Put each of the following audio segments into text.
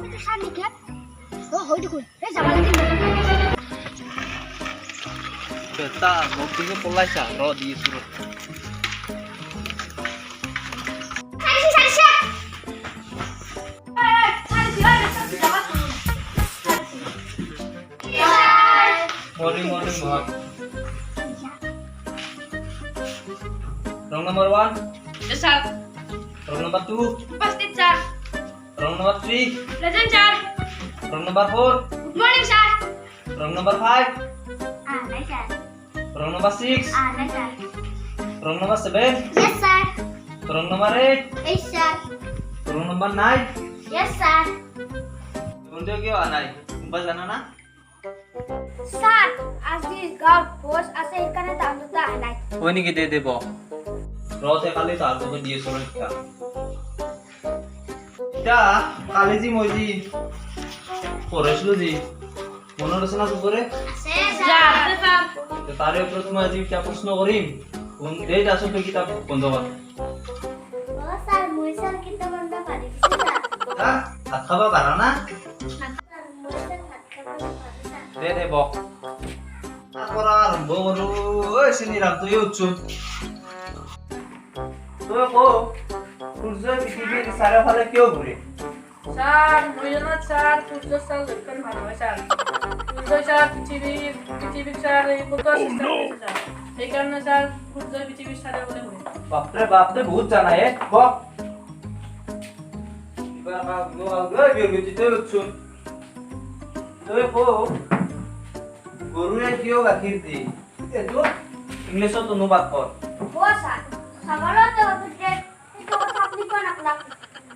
itu sani kan? Oh, hoi dikun. Jalan lagi. Kita mobilnya mulai jaro di surut. Morning, Bang. Room number 1. Yes, sir. Room number 2. Upasthit, sir. Room number 3. Present, sir. Room number 4. Good morning, sir. Room number 5. Nice, sir. Room number 6. Nice, sir. Room number 7. Yes, sir. Room number 8. Yes, sir. Room number 9. Yes, sir. Undio kyo anai? Kumpa jana na? Sir, as this God force ase ikane tamuta anai. Hoy niki de debo. Rote kali ta algo diye surut ka. Ja kali ji moji পড়াশোনা G মনে রচনা করে Ase, Sir. sir. তার উপর তুমি আজ একটা প্রশ্ন করিম কোন ডেট আসলে কিতাব বন্ধ কর Oh, sir, moi sir kita banda pari. Sir. হ্যাঁ ভাত খাবা পারা না Sir, moi sir hat khaba pari. দে দেব তারপর আরম্ভ করু ওই সিনিরাম তুই উচ্চুন তুই কো সূর্য পৃথিবীর চারিওফালে কিয় ঘুরে স্যার মহিলার স্যার সূর্য স্যার লক্ষণ ভালো হয় স্যার সূর্য স্যার পৃথিবীর স্যার এই কত সিস্টেম আছে স্যার এই কারণে স্যার সূর্য পৃথিবীর সাথে বলে ঘুরে বাপরে বাপ তুই বহুত জানা এ বক এবার কা গো বিয়োগিত তুই উচ্চুন তুই কো গরুয়ে কিয় গাখীৰ দিয়ে এটো ইংলিশত অনুবাদ কর Oh, sir. Sabalo to budget. Ito ko tapli ko naklak.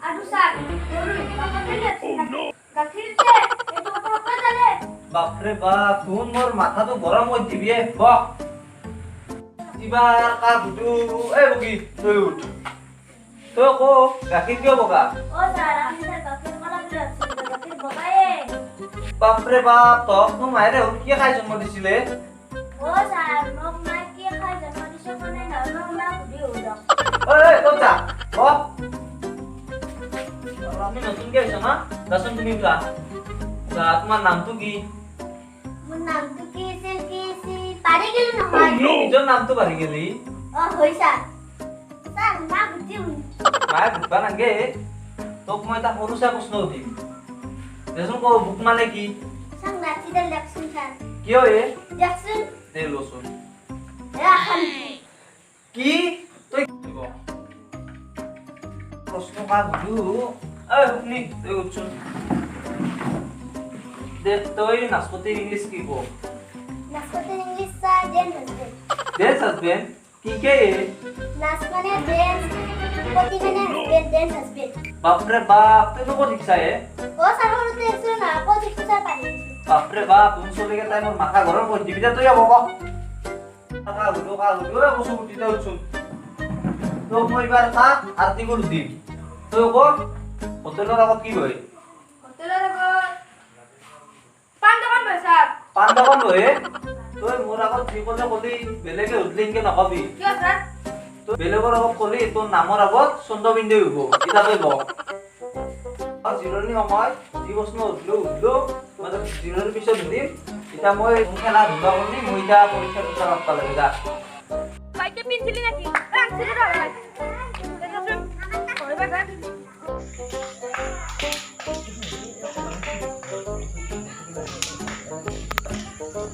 Adu sir, guru bakatele. Gakhirte. Ito ko bakatele. বাপরে বাপ তুন মোর মাথা তো গরম হই দিবি এ বক এবার কা বুটু এ বগি তুই উঠ তো কো গাখীৰ কিয় বগা Oh, sir, আমি sir gakhir kala bila gakhir bogaye. বাপরে বাপ তক তো মায়েরে কি খাই জন্ম দিছিলে Oh, sir, nok mai ki khai janma disho kone na nok na kudi udo. এই তো যা বক আমি নতুন কে আইছো না দশম তুমি প্লা তা তোমার নাম তো কি Mun nam tu kisi pari gelu na mai. নিজের নাম তো পারি গেলি Oh, hoi sir. Sir, na budi un. মায়ে বুকবা নাগে তোক মই এটা সৰুচা প্ৰশ্ন সুধিম দেচোন কো বুক মানে কি Sang na chidal laksun sir. কিয় এ Jaksun. দে লচোন Ya khan. কি তুই দিব প্রশ্ন কা বুঝু এই হুকনি তুই উঠছুন দে তুই নাসপতি ইংলিশ কি কো Naskote English sir, den husband. দেশ হাজবেন্ড কি কে এ Nas mane den. Poti mane husband, den husband. বাপরে বাপ তুই তো ঠিকছা এ Oh, sir, horu te ekso na poti kusa pari. বাপরে বাপ তুমি চলে গেলে মোর মাথা গরম করে দিবি তুই যাবো ক কা বুঝু এ বসু উঠিতে উঠছুন তো মই এবার কা আরতি করে দিম তুই কো হোটেলের আগত কি হয় হোটেলের আগত পান দোকান বহে স্যার পান দোকান বহে তুই মোর আগত কি কথা কলি বেলেগে উঠলিনকে নকবি কিয় স্যার তুই বেলেগৰ আগত কলি তোৰ নামৰ আগত চন্দ্ৰবিন্দু হব ইটা তই ক আৰু জিৰণি সময় যি প্ৰশ্ন উঠলো মই জিৰণিৰ পিছত সুধিম এতিয়া মই খেলা ধূলা কৰি মই এতিয়া পৰীক্ষা দুটা ৰাস্তা লাগে যা বাইকে পিনছিলি নাকি আনছিলি না ভাই দেখাচোন কইবা sir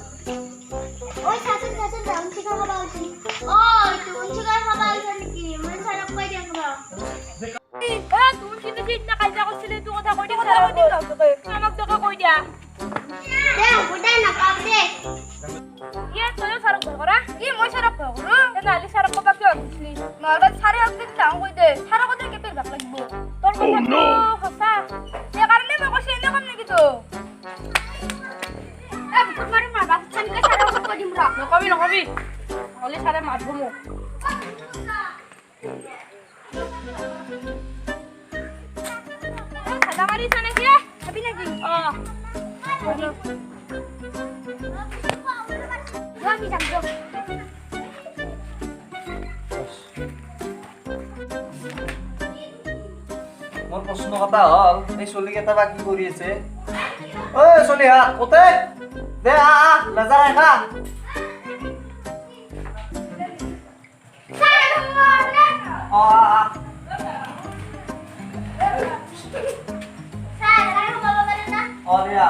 Oi, sasun daun chicken haba uchi. Oh, daun chicken haba uchi niki. Mun sarap koi diyan ko. তুমি কিন্তু ঠিক না কাইজা করছিলে তুই কথা কই দিয়া আমাক টাকা কই দিয়া De, budai na pag de. ইয়ে তোর সারক করা ই মই সারক করু এ নালি সারক কবা কি হইছিলি নরবা সারে আজকে চাও কই দে সারক কত কে পেল লাগব তোর কথা তো হসা এ কারণে মই কইছি এনে কাম নাকি তো এ বুকুর মারি মারবা চানকে sarap ko dimra. নকবি হলে সারে মারবো মো খাদা মারি সানে কি খাবি নাকি Gami jam jo. মোৰ প্ৰশ্ন কথা হ'ল এই চলিকেইটা বা কি কৰি আছে ঐ চলি হা কোতে দে লেজাৰ আহা অ অ দিয়া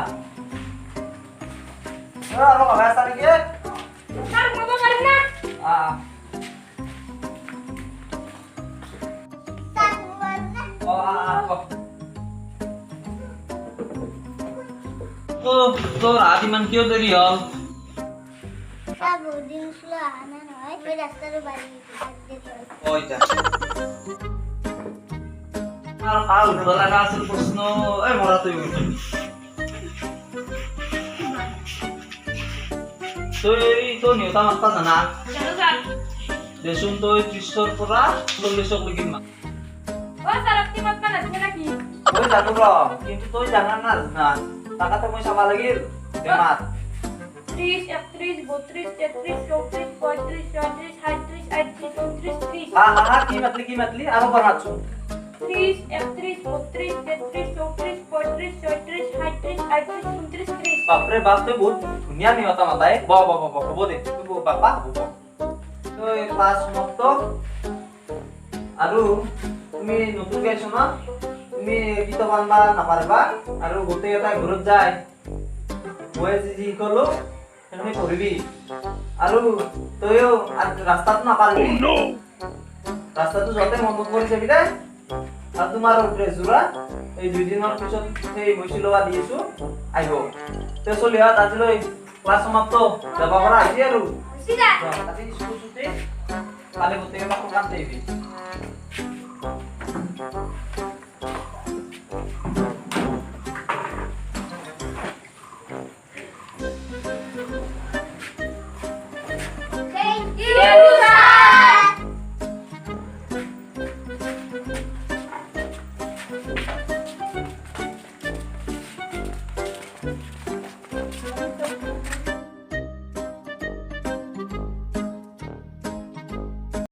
আৰু কথা আছে নেকি Sar, mau kemarin na? তোর আদি মান কিয় দেরি হল ওইটা আর কাল ধরা আসল প্রশ্ন এই মরা তুই তুই তো নিয়তা মাত্রা জানা Jangan, Sar. দেচোন তই ৩০ৰ পৰা ৪০ক লৈকে মা Oh, Sar, optimat ka na. Sige lagi. তই জানো ৰ কিন্তু তই জানা না না টাকাতে মই চাবা লাগিল বেমাৰ 30, 31, 32, 33, 34, 35, 36, 37, 38, 39, 30. হা কি মাতলি আৰু বৰ মাতছো 30, 31, 32, 33, 34, 35, 36, 37, 38, 39, 30. বাপৰে বাপ তই বহুত ধুনীয়া নিয়তা মাতাই হ'ব দে তুই বাপা হ'ব তই ক্লাছ সমাপ্ত আৰু তুমি নতুনকৈ আহিছো না তুমি কিতাপ আনবা নাপাৰিবা আৰু গোটেইকেইটাই ঘৰত যায় মই যি ক'লো সেইখিনি পঢ়িবি আৰু তইও ৰাস্তাটো নাপাৰিবি ৰাস্তাটো য'তে মন কৰি যাবি দে আৰু তোমাৰ ড্ৰেছযোৰা এই 2 দিনৰ পিছত সেই মৈচি লোৱা দি আছো আহিব তই চলি হাত আজিলৈ ক্লাছ সমাপ্ত যাব পৰা আহিছে আৰু Sida. আজি স্কুল ছুটি কালি গোটেইকেইটা প্ৰগ্ৰাম দিবি